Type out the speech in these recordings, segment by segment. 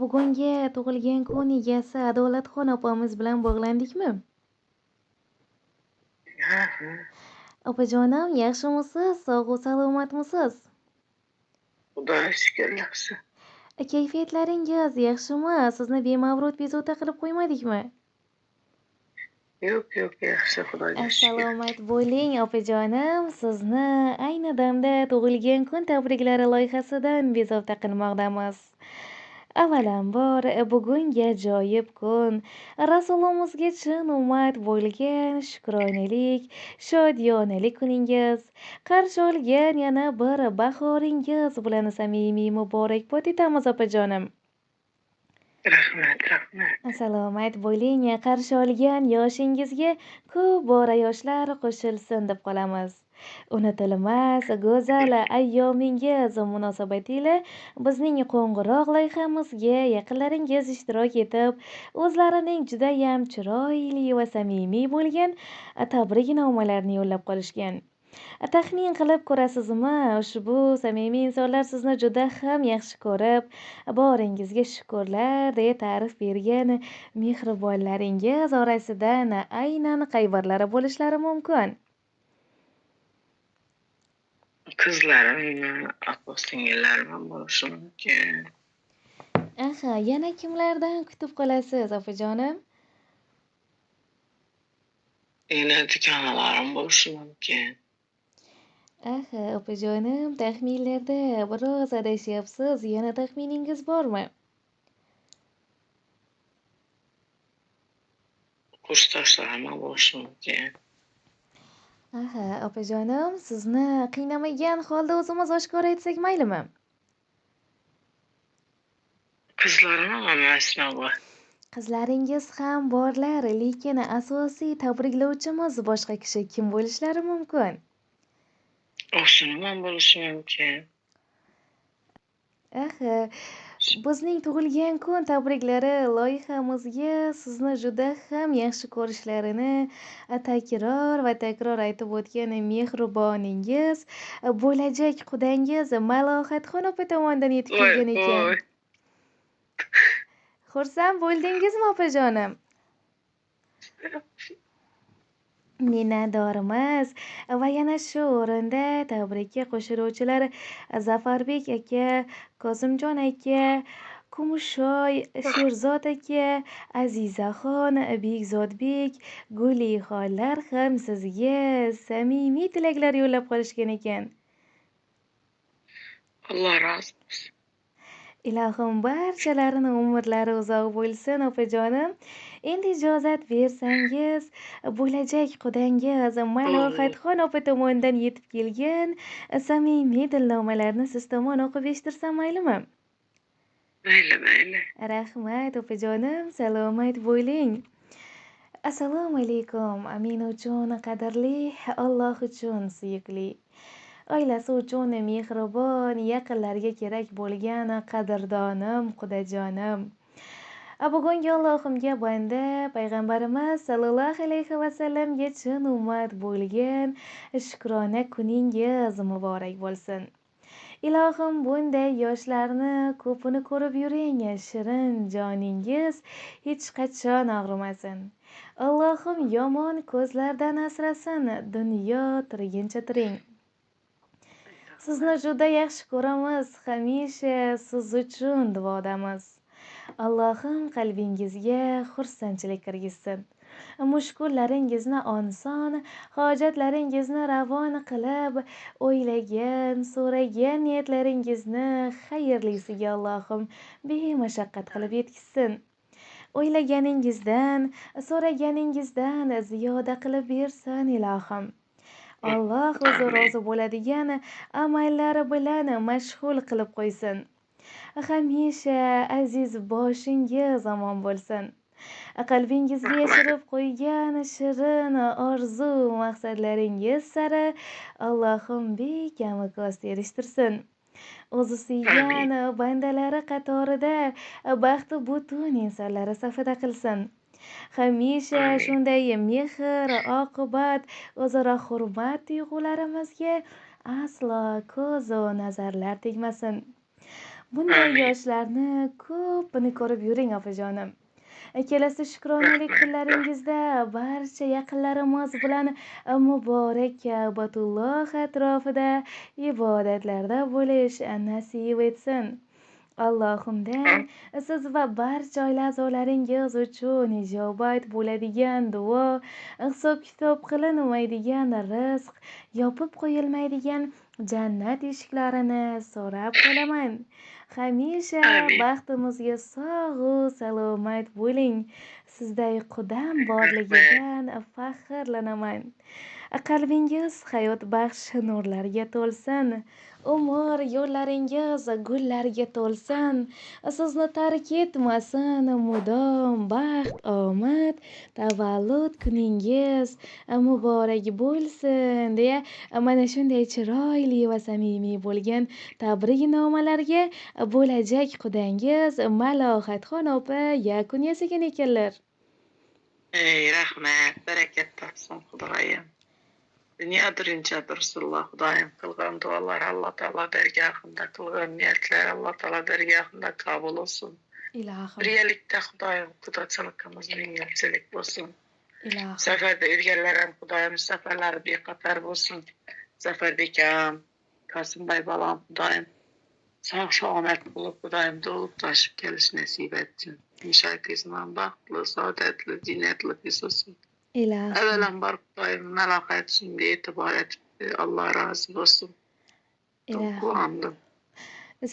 Bugungi tug'ilgan kun egasi Adolatxon opamiz bilan bog'landikmi? Ha, ha. Opajonim, yaxshimisiz? Sog'u salomatmisiz? Xudoga shukr, yaxshi. Kayfiyatlaringiz yaxshimi? Sizni bemavrid bezovta qilib qo'ymadikmi? Yo'q, yo'q, yaxshi, Xudoga shukr. Salomat bo'ling, opajonim. Sizni ayni damda tug'ilgan kun tabriklari loyihasidan bezovta qilmoqdamiz. Avvalambor, bugungi ajoyib kun, Rasulimizga chin umid bo'lgan shukronalik, shodiyonalik kuningiz, qarshi olgan yana bir bahoringiz bilan samimiy muborakbod etamiz, opajonim. Rahmat, rahmat. Salomat bo'ling, qarshi olgan yoshingizga ko'p bora yoshlar qo'shilsin deb qolamiz. Unutilmas go'zal ayyomingiz munosabatiyle bizning qo'ng'iroq loyihamizga yaqinlaringiz ishtirok etib, o'zlarining judayam chiroyli va samimiy bo'lgan tabriknomalarni yo'llab qolishgan. Taxmin qilib ko'rasizmi, ushbu samimiy insonlar sizni juda ham yaxshi ko'rib, boringizga shukurlar deya ta'rif bergan mehribonlaringiz orasidan aynan qay birlari bo'lishlari mumkin? Qizlarimmi, opa-singillarimi bo'lishi mumkin. Aha, yana kimlardan kutib qolasiz, opajonim? Yana dugonalarim bo'lishi mumkin. Aha, opajonim, taxminlarda biroz adashyapsiz. Yana taxminingiz bormi? Kursdoshlarim bo'lishi mumkin. Aha, opajonim, sizni qiynamagan holda o'zimiz oshkora aytsak maylimi? Qizlarim hammasini bor. Qizlaringiz ham borlar, lekin asosiy tabriklovchimiz boshqa kishi kim bo'lishlari mumkin? Ovsinim bo'lishi mumkin. Aha, bizning tug'ilgan kun tabriklari loyihamizga sizni juda ham yaxshi ko'rishlarini takror va takror aytib o'tgan mehriboningiz, bo'lajak qudangiz Malohatxon opa tomonidan yetib Voy, kelgan ekan. voy. Xursand bo'ldingizmi, opajonim? Minnatdormiz va yana shu o'rinda tabrikka qo'shiluvchilar Zafarbek aka, Kozimjon aka, Kumushoy, Sherzod aka, Azizaxon, Bekzodbek, Gulixonlar ham sizga samimiy tilaklar yo'llab qolishgan ekan. Alloh rozi bo'lsin. Ilohim barchalarini umrlari uzoq bo'lsin, opajonim. Endi ijozat bersangiz, bo'lajak qudangiz Malohatxon opa tomonidan yetib kelgan samimiy dilnomalarni siz tomon o'qib eshitirsam maylimi? Mayli, mayli. Rahmat, opajonim, salomat bo'ling. Assalomu alaykum, men uchun qadrli, Alloh uchun suyukli. Oilasi uchun mehribon, yaqinlarga kerak bo'lgan qadrdonim, qudajonim. Bugungi Allohimga banda payg'ambarimiz sallallohu alayhi vasallamga chin umid bo'lgan shukrona kuningiz muborak bo'lsin. Ilohim bunday yoshlarni ko'pini ko'rib yuring, shirin joningiz hech qachon og'rimasin. Allohim yomon ko'zlardan asrasin, dunyo tirigincha tiring. Sizni juda yaxshi ko'ramiz, hamisha siz uchun duodamiz. Allohim qalbingizga xursandchilik kirgizsin. Mushkullaringizni oson, hojatlaringizni ravon qilib, o'ylagan, so'ragan niyatlaringizni xayrlisiga Allohim bemashaqqat qilib yetkazsin. O'ylaganingizdan, so'raganingizdan ziyoda qilib bersin, ilohim. Alloh o'zi rozi bo'ladigan amallari bilan mashg'ul qilib qo'ysin. Hamisha aziz boshingiz omon bo'lsin. Qalbingizga yashirib qo'ygan shirin orzu maqsadlaringiz sari Allohim bekami ko'z erishtirsin. O'zi suygan bandalari qatorida baxti butun insonlari safida qilsin. Hamisha shunday mehr, oqibat, o'zaro hurmat tuyg'ularimizga aslo ko'zu nazarlar tegmasin. Bunday Amin. yoshlarni ko'pini ko'rib yuring opajonim. Kelasi shukronalik Rahmat. kunlaringizda barcha yaqinlarimiz bilan muborak Ka'batulloh atrofida ibodatlarda bo'lish nasib etsin. Allohimdan siz va barcha oila a'zolaringiz uchun ijobat bo'ladigan duo, hisob-kitob qilinmaydigan rizq, yopib qo'yilmaydigan jannat eshiklarini so'rab qolaman. Hamisha Amin. baxtimizga sog'u salomat bo'ling. Sizday qudam Rahmat. borligidan faxrlanaman. Qalbingiz hayot baxsh nurlarga to'lsin. Umr yo'llaringiz gullarga to'lsin. Sizni tark etmasin mudom baxt, omad, tavallud kuningiz muborak bo'lsin deya mana shunday chiroyli va samimiy bo'lgan tabriknomalarga bo'lajak qudangiz Malohatxon opa yakun yasagan ekanlar. Ey rahmat. Barakat topsin Xudoyim. Dunyo birinchi Rasululloh Xudoyim qilgan duolar Alloh taolo dargohida, qilgan niyatlar Alloh taolo dargohida qabul bo'lsin. Ilohim, Birgalikda Xudoyim qudrachiligimizning yengilchilik bo'lsin. ilohim, Safarda yurganlar ham Xudoyim safarlari bexatar bo'lsin. Zafarbek ham, Qosimboy bolam Xudoyim sog' salomat bo'lib, Xudoyim to'lib toshib kelish nasib etsin. Inshootizman baxtli, saodatli, ziynatli bo'lsin. ilohim. Avvalambor Xudoyim malohat shunga e'tibor etibdi. Alloh rozi bo'lsin. Ilohim. Quvondim.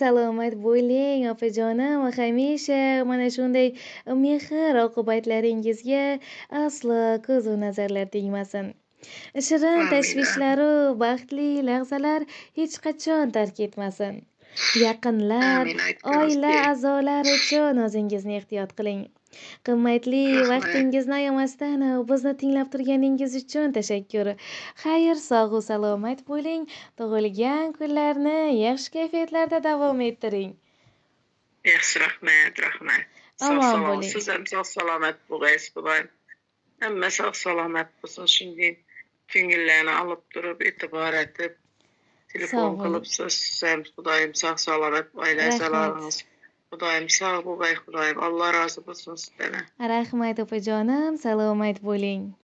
Salomat bo'ling opajonim. Hamisha mana shunday mehr oqibatlaringizga aslo ko'zu nazarlar tegmasin. Shirin Amin. tashvishlaru baxtli lahzalar hech qachon tark etmasin. Yaqinlar, Amin. oila Aytdingizki, a'zolari uchun o'zingizni ehtiyot qiling. Qimmatli rahmat. vaqtingizni ayamasdan bizni tinglab turganingiz uchun tashakkur. Xayr, sog'u salomat bo'ling. Tug'ilgan kunlarni yaxshi kayfiyatlarda davom ettiring. Yaxshi, rahmat. Sog' Omon salomat. bo'ling. Siz ham sog' salomat bo'lg'aysiz, Xudoyim. Hamma sog' salomat bo'lsin. Shunday ko'ngillarni olib turib, e'tibor etib, telefon Sog' bo'ling. qilibsiz. Siz ham Xudoyim sog' salomat, oila Rahmat. a'zolaringiz. Xudoyim sog' bo'lg'ay, Xudoyim. Alloh rozi bo'lsin sizdan. Rahmat opajonim, salomat bo'ling.